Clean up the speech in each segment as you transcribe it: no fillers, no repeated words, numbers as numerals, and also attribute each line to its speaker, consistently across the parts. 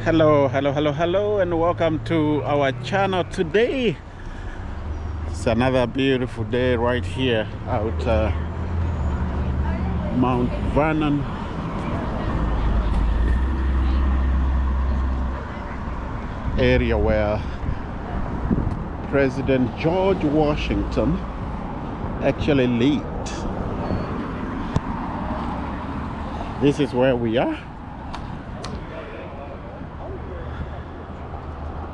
Speaker 1: Hello, and welcome to our channel. Today it's another beautiful day right here out Mount Vernon. Area where President George Washington actually lived. This is where we are.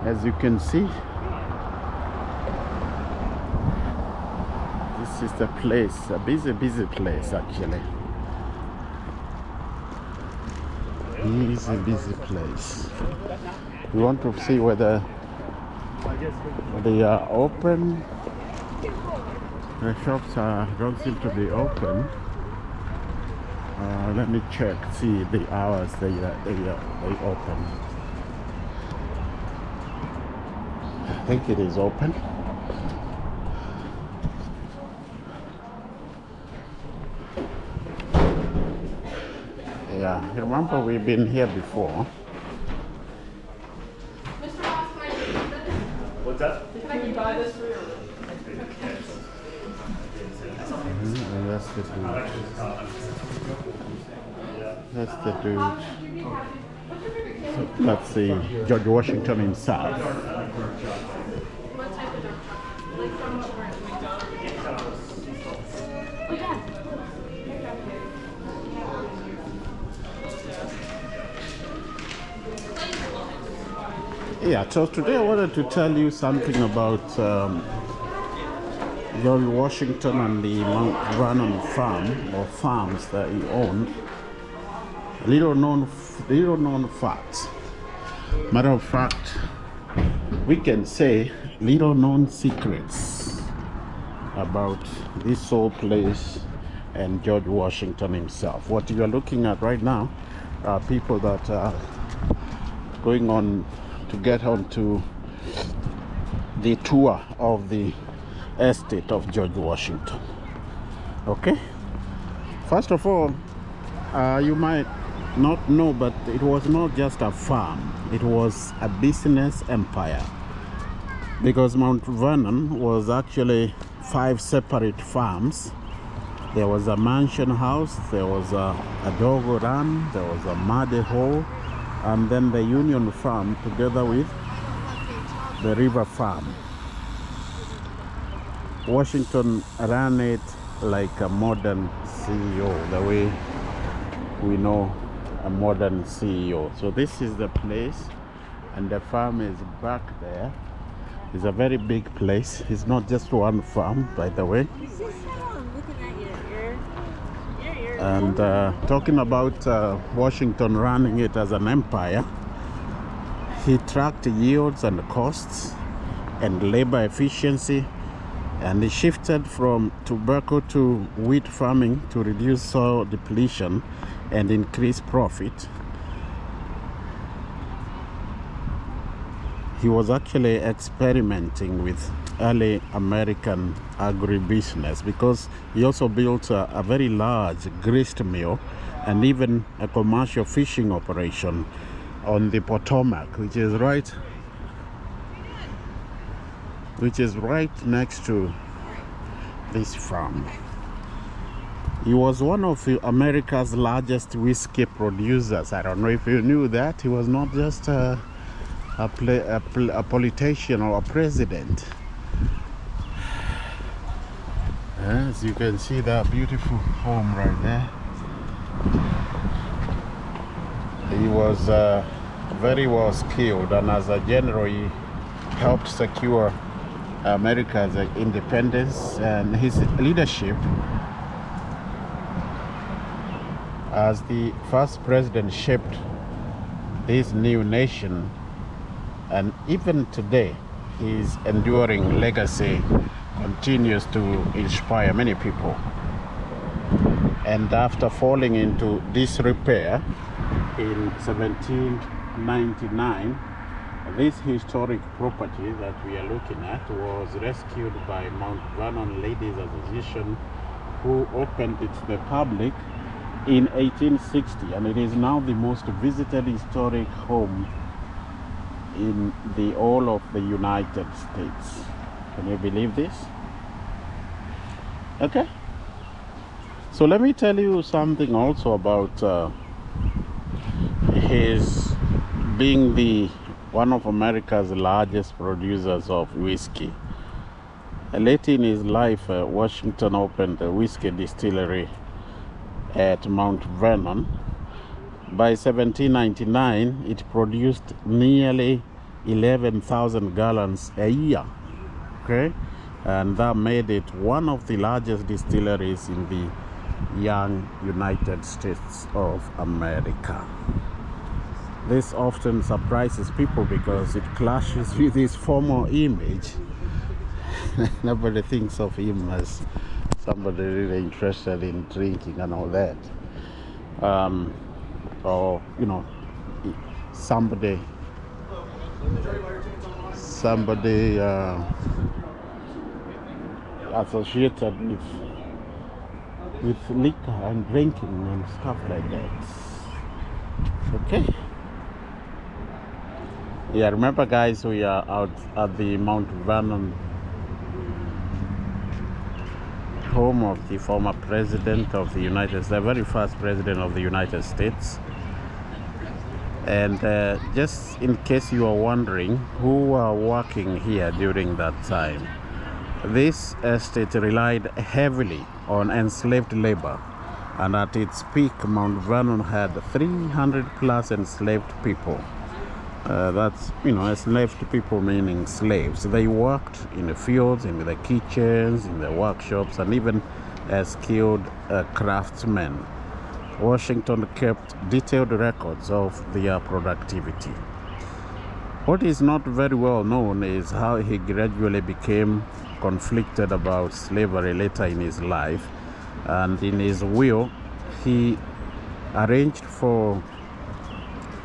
Speaker 1: As you can see, this is the place, a busy place actually. Busy place. We want to see whether they are open. The shops don't seem to be open. Let me check, see the hours they open. I think it is open. Yeah, remember we've been here before.
Speaker 2: What's that? Can we buy this for you?
Speaker 1: That's the dude. That's the dude. So that's the George Washington himself.
Speaker 3: What type of dump truck? Like from
Speaker 1: Yeah, so today I wanted to tell you something about George Washington and the Mount Vernon farm or farms that he owned. Little known facts. Matter of fact, we can say little known secrets about this whole place and George Washington himself. What you are looking at right now are people that are going on to get onto the tour of the estate of George Washington. Okay, first of all, you might not know, but it was not just a farm, it was a business empire, because Mount Vernon was actually 5 separate farms. There was a mansion house, there was a dog run, there was a muddy hole, and then the Union Farm together with the River Farm. Washington ran it like a modern CEO, the way we know a modern CEO. So this is the place, and the farm is back there. It's a very big place. It's not just one farm, by the way. And talking about Washington running it as an empire, he tracked yields and costs and labor efficiency, and he shifted from tobacco to wheat farming to reduce soil depletion and increase profit. He was actually experimenting with early American agribusiness, because he also built a very large gristmill and even a commercial fishing operation on the Potomac, which is right next to this farm. He was one of America's largest whiskey producers. I don't know if you knew that. He was not just a politician or a president. As you can see, that beautiful home right there. He was very well skilled, and as a general he helped secure America's independence, and his leadership as the first president shaped this new nation, and even today his enduring legacy continues to inspire many people. And after falling into disrepair in 1799, this historic property that we are looking at was rescued by Mount Vernon Ladies Association, who opened it to the public in 1860, and it is now the most visited historic home in the whole of the United States. Can you believe this? Okay. So let me tell you something also about his being the one of America's largest producers of whiskey. Late in his life, Washington opened a whiskey distillery at Mount Vernon. By 1799, it produced nearly 11,000 gallons a year. Okay, and that made it one of the largest distilleries in the young United States of America. This often surprises people because it clashes with his former image. Nobody thinks of him as somebody really interested in drinking and all that. Or, you know, somebody associated with liquor and drinking and stuff like that. Okay. Yeah, remember guys, we are out at the Mount Vernon home of the former president of the United States, the very first president of the United States. And just in case you are wondering who were working here during that time, this estate relied heavily on enslaved labor, and at its peak Mount Vernon had 300 plus enslaved people. That's, you know, enslaved people meaning slaves. They worked in the fields, in the kitchens, in the workshops, and even as skilled craftsmen. Washington kept detailed records of their productivity. What is not very well known is how he gradually became conflicted about slavery later in his life, and in his will he arranged for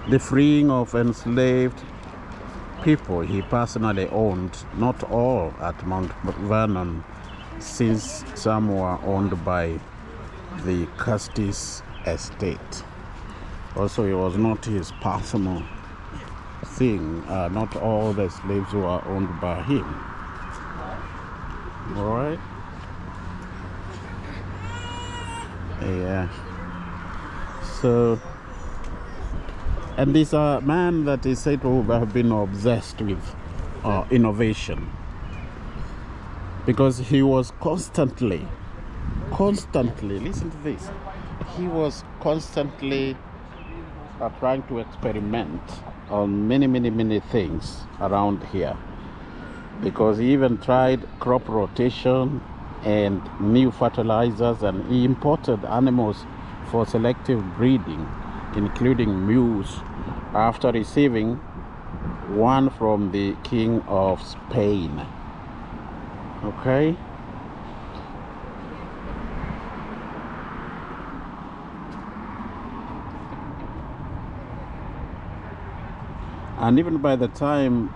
Speaker 1: the freeing of enslaved people he personally owned, not all at Mount Vernon, since some were owned by the Custis estate. Also, it was not his personal thing. Not all the slaves were owned by him. All right. Yeah. So, and this man that is said to have been obsessed with innovation, because he was constantly, listen to this, he was constantly trying to experiment on many things around here, because he even tried crop rotation and new fertilizers, and he imported animals for selective breeding, including mules, after receiving one from the King of Spain. Okay. And even by the time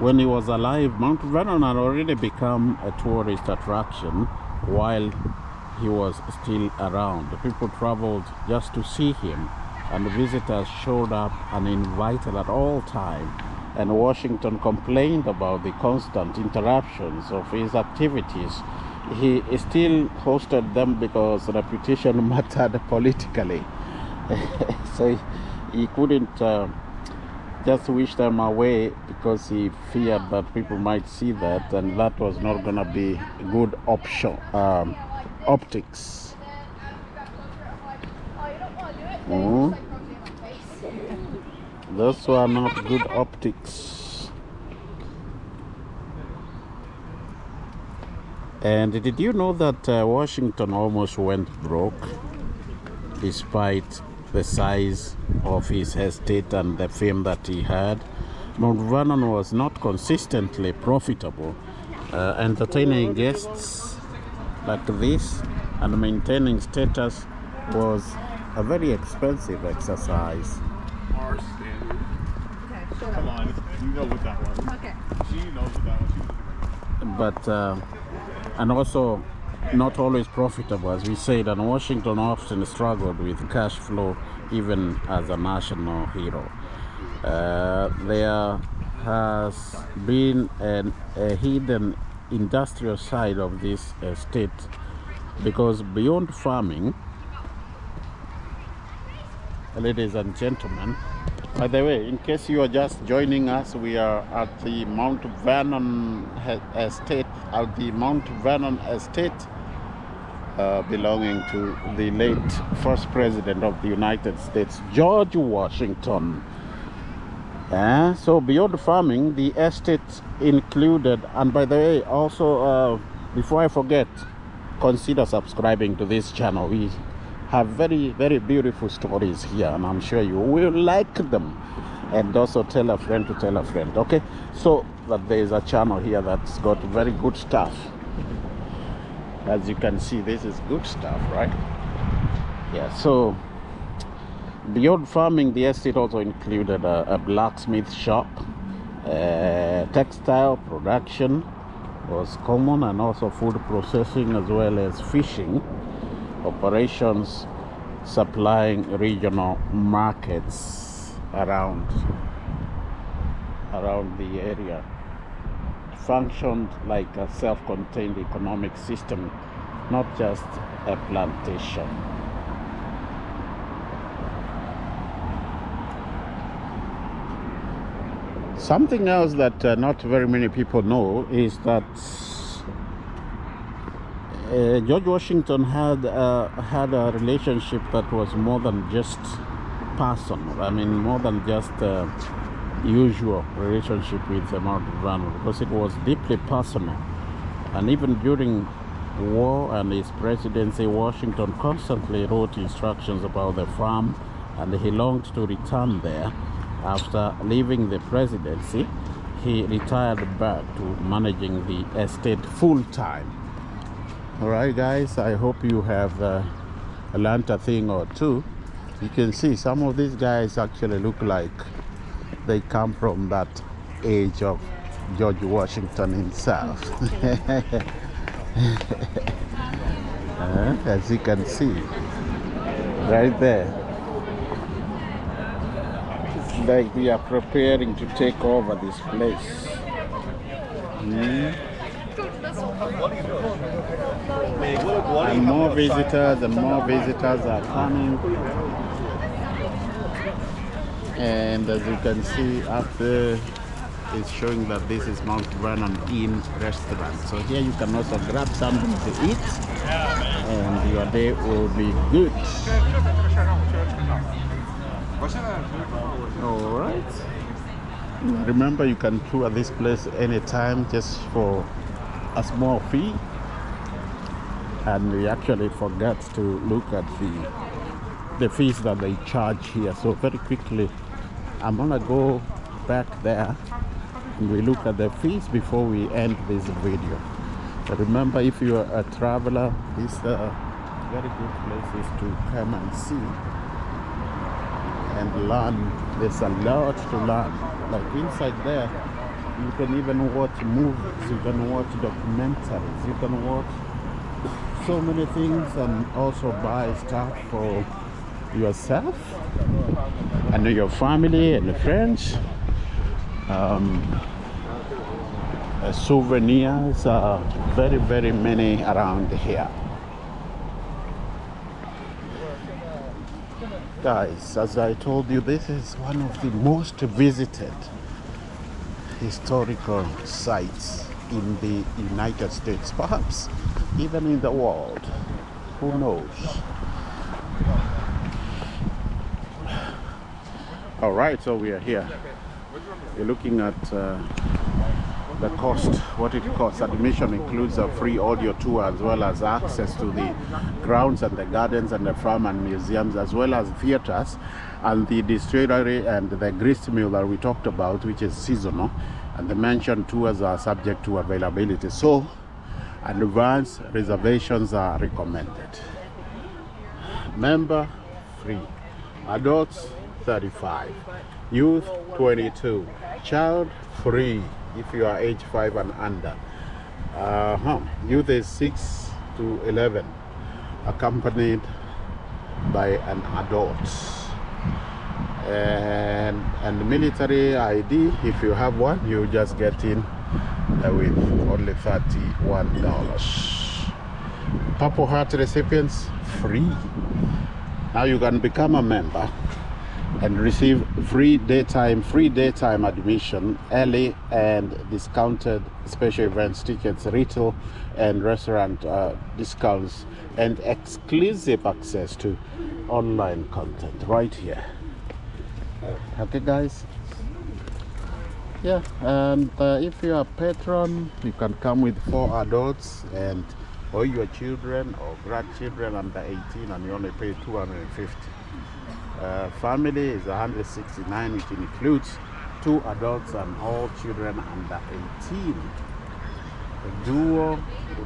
Speaker 1: when he was alive, Mount Vernon had already become a tourist attraction while he was still around. People traveled just to see him, and visitors showed up uninvited at all times. And Washington complained about the constant interruptions of his activities. He still hosted them because reputation mattered politically. So he couldn't just wish them away, because he feared that people might see that, and that was not going to be good option. Optics. Those were not good optics. And did you know that Washington almost went broke despite the size of his estate and the fame that he had? Mount Vernon was not consistently profitable. Entertaining guests like this and maintaining status was a very expensive exercise.
Speaker 2: Our standard. Okay, come on, you know what that was. Okay. She knows what that was.
Speaker 1: But and also not always profitable, as we said, and Washington often struggled with cash flow even as a national hero. There has been a hidden industrial side of this estate, because beyond farming, ladies and gentlemen, by the way, in case you are just joining us, we are at the Mount Vernon estate, belonging to the late first president of the United States, George Washington. So beyond farming, the estate included, and by the way, also before I forget, consider subscribing to this channel. We have very, very beautiful stories here, and I'm sure you will like them. And also tell a friend to tell a friend, okay? So that there is a channel here that's got very good stuff. As you can see, this is good stuff, right? Yeah, so beyond farming, the estate also included a blacksmith shop, textile production was common, and also food processing, as well as fishing operations, supplying regional markets around the area. Functioned like a self-contained economic system, not just a plantation. Something else that not very many people know is that George Washington had a relationship that was more than just personal. I mean, more than just usual relationship with Mount Vernon, because it was deeply personal. And even during war and his presidency, Washington constantly wrote instructions about the farm, and he longed to return there. After leaving the presidency, he retired back to managing the estate full-time. All right, guys, I hope you have learned a thing or two. You can see some of these guys actually look like they come from that age of George Washington himself. As you can see right there, it's like we are preparing to take over this place. And more visitors are coming. And as you can see, after it's showing that this is Mount Vernon Inn restaurant. So here you can also grab something to eat, and your day will be good. All right. Remember, you can tour this place anytime just for a small fee. And we actually forgot to look at the fees that they charge here. So very quickly, I'm gonna go back there and we look at the fees before we end this video. But remember, if you are a traveler, this very good place is to come and see and learn. There's a lot to learn. Like inside there, you can even watch movies, you can watch documentaries, you can watch so many things, and also buy stuff for yourself and your family and friends. Souvenirs are very, very many around here. Guys, as I told you, this is one of the most visited historical sites in the United States, perhaps even in the world. Who knows? All right, so we are here. We're looking at the cost, what it costs. Admission includes a free audio tour, as well as access to the grounds and the gardens and the farm and museums, as well as theaters and the distillery and the gristmill that we talked about, which is seasonal. And the mentioned tours are subject to availability, so advance reservations are recommended. Member free, adults 35, youth 22, child free if you are age 5 and under. Youth is 6 to 11, accompanied by an adult. and military ID, if you have one, you just get in with only $31. Purple Heart recipients free. Now you can become a member and receive free daytime admission, early and discounted special events tickets, retail and restaurant discounts, and exclusive access to online content right here. Okay guys, yeah, and if you are a patron, you can come with 4 adults and or your children or grandchildren under 18, and you only pay $250. Family is $169, which includes 2 adults and all children under 18. A duo,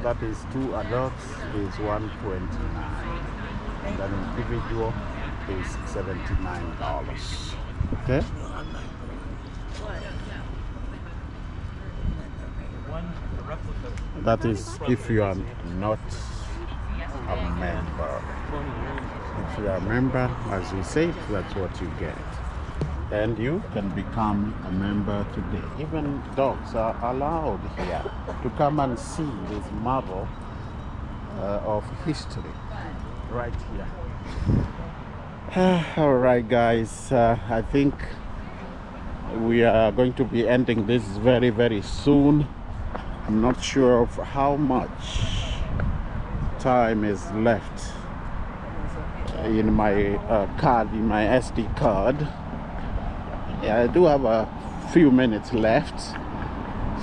Speaker 1: that is 2 adults, is $129, and an individual is $79. Okay. That is if you are not a member. If you are a member, as we said, that's what you get. And you can become a member today. Even dogs are allowed here to come and see this marvel of history right here. All right, guys, I think we are going to be ending this very, very soon. I'm not sure of how much time is left in my card, in my SD card. Yeah, I do have a few minutes left,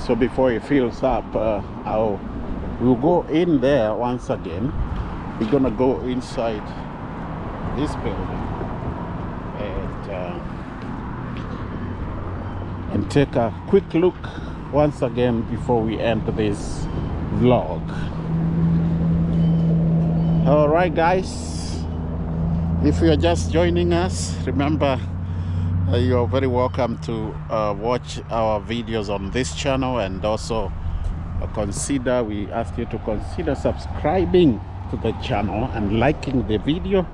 Speaker 1: so before it fills up, we'll go in there once again. We're gonna go inside this building and take a quick look once again before we end this vlog. All right, guys, if you're just joining us, remember you're very welcome to watch our videos on this channel, and also we ask you to consider subscribing to the channel and liking the video,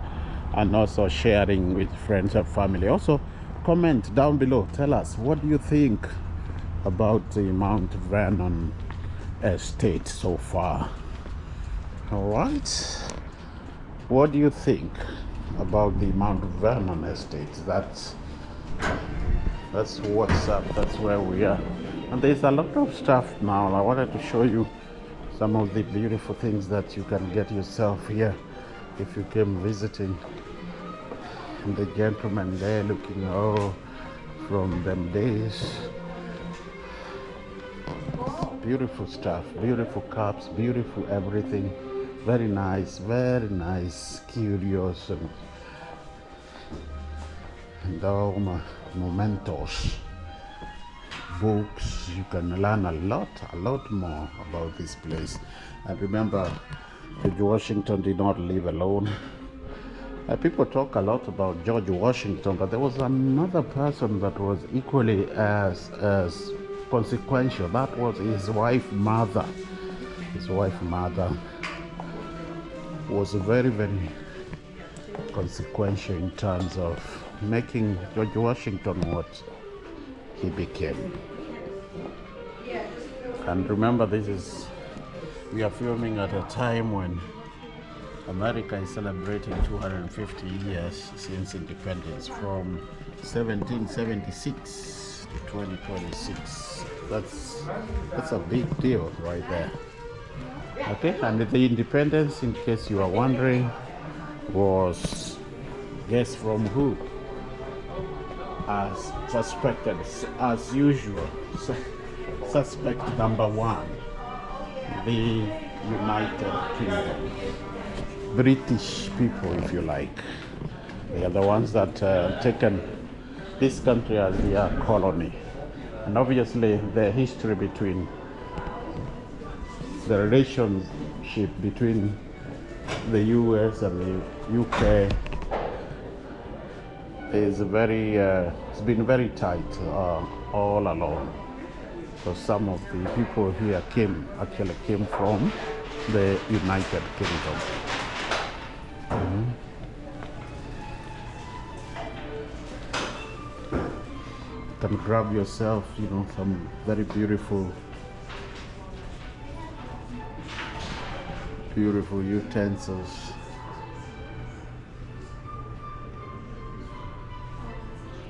Speaker 1: and also sharing with friends and family. Also comment down below, tell us what do you think about the Mount Vernon estate so far. All right, what do you think about the Mount Vernon estate? That's what's up, that's where we are. And there's a lot of stuff now. I wanted to show you some of the beautiful things that you can get yourself here if you came visiting. And the gentleman there looking from them days. Beautiful stuff, beautiful cups, beautiful everything. Very nice, curious, and all my mementos, books. You can learn a lot more about this place. And remember, George Washington did not live alone. People talk a lot about George Washington, but there was another person that was equally as consequential. That was his wife, mother. His wife, mother, was very, very consequential in terms of making George Washington what he became. And remember, we are filming at a time when America is celebrating 250 years since independence, from 1776 to 2026. That's a big deal right there. Okay, and the independence, in case you are wondering, was, guess from who? As suspected, as usual, suspect number 1, the United Kingdom. British people, if you like. They are the ones that taken this country as their colony. And obviously the history between the relationship between the US and the UK is it's been very tight all along. So some of the people here actually came from the United Kingdom. can grab yourself, you know, some very beautiful utensils.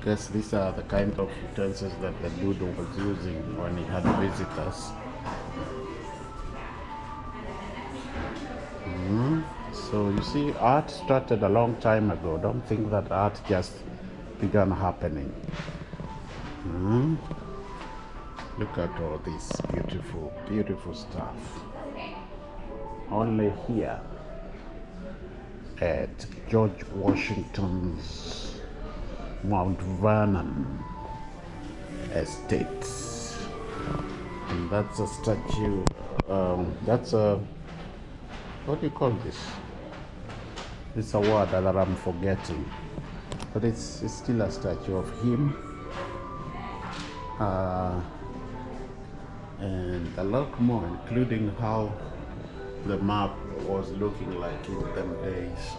Speaker 1: Guess these are the kind of utensils that the dude was using when he had visitors. So you see, art started a long time ago. Don't think that art just began happening. Look at all this beautiful stuff. Only here at George Washington's Mount Vernon estate. And that's a statue. That's a, what do you call this? It's a word that I'm forgetting, but it's still a statue of him, and a lot more, including how the map was looking like in them days.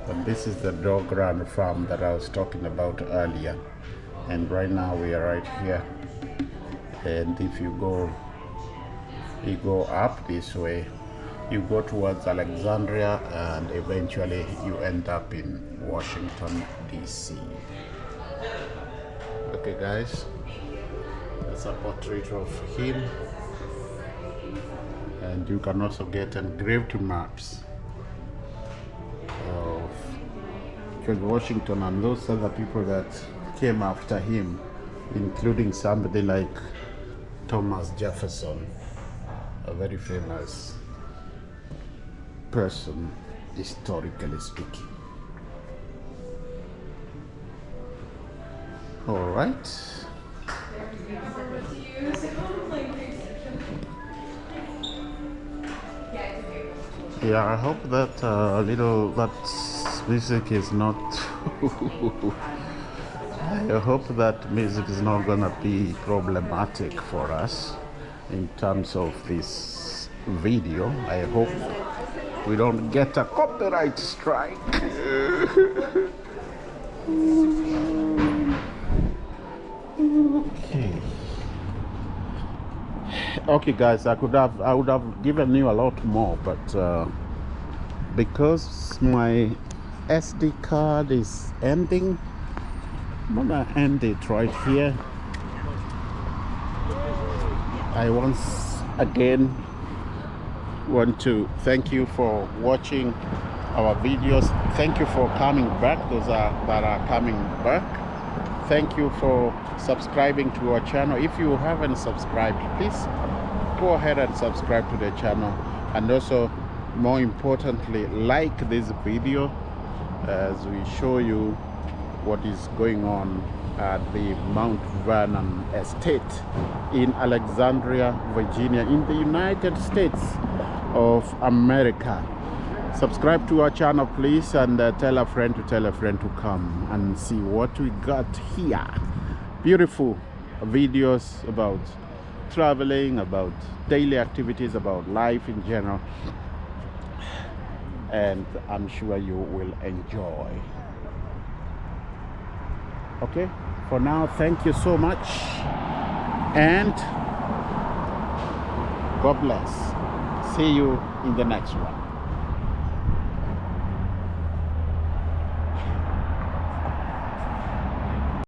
Speaker 1: And this is the dog run farm that I was talking about earlier, and right now we are right here. And if you go up this way, you go towards Alexandria, and eventually you end up in Washington, D.C. Okay guys, that's a portrait of him, and you can also get engraved maps of George Washington and those other people that came after him, including somebody like Thomas Jefferson, a very famous person, historically speaking. All right. Yeah, I hope that that music is not. I hope that music is not gonna be problematic for us in terms of this video. I hope we don't get a copyright strike. Okay guys, I would have given you a lot more, but because my SD card is ending, I'm gonna end it right here. I once again want to thank you for watching our videos. Thank you for coming back, those that are coming back. Thank you for subscribing to our channel. If you haven't subscribed, please go ahead and subscribe to the channel, and also, more importantly, like this video as we show you what is going on at the Mount Vernon estate in Alexandria, Virginia, in the United States of America. Subscribe to our channel please, and tell a friend to come and see what we got here. Beautiful videos about traveling, about daily activities, about life in general, and I'm sure you will enjoy. Okay, for now, thank you so much, and God bless. See you in the next one.